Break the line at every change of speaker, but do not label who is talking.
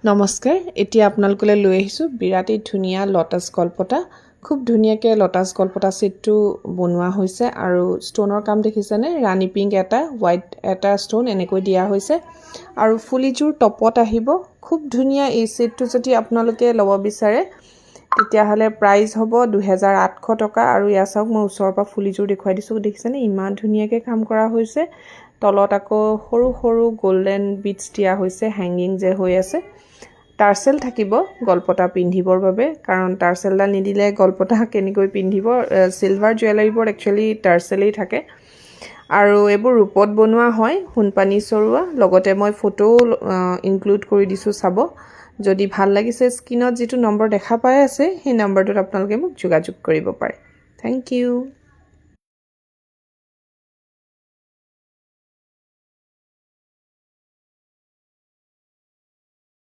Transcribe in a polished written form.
নমস্কাৰ এতিয়া আপোনালোকলৈ লৈ আহিছো বিৰাটেই ধুনীয়া লটাছ কলপতা খুব ধুনীয়াকে লটাছ কলপতা সেটটো বনোৱা হৈছে আৰু ষ্টোনৰ কাম দেখিছেনে ৰাণী পিংক এটা হোৱাইট এটা ষ্টোন এনেকৈ দিয়া হৈছে আৰু ফুলিজুৰ টপত আহিব খুব ধুনীয়া এই সেটটো যদি আপোনালোকে ল'ব বিচাৰে তেতিয়া হলে প্ৰাইস হ'ব 2800 টকা আৰু ইয়া চাওক মই ওচৰৰ পৰা ফুলিজুৰ দেখুৱাই দিছো দেখিছেনে ইমান ধুনীয়াকে কাম কৰা হৈছে তলত আকৌ সৰু সৰু গোল্ডেন বিটস দিয়া হৈছে হ্যাঙ্গিং যে হৈ আছে টাৰ্সেল থাকিব গলপতা পিন্ধিবৰ বাবে কাৰণ টাৰ্সেলডাল নিদিলে গলপতা কেনেকৈ পিন্ধিব সিলভাৰ জুৱেলাৰীবোৰ একচুয়ালি টাৰ্সেলেই থাকে আৰু এবোৰ ৰূপত বনোৱা হয় হুনপানী সৰুৱা লগতে মই ফটো ইনক্লুড কৰি দিছো চাব যদি ভাল লাগিছে স্ক্ৰিনত যেটো নম্বৰ দেখা পাই আছে সেই নম্বৰটোত আপোনালোকে মোক যোগাযোগ কৰিব পাৰে থ্যাংক ইউ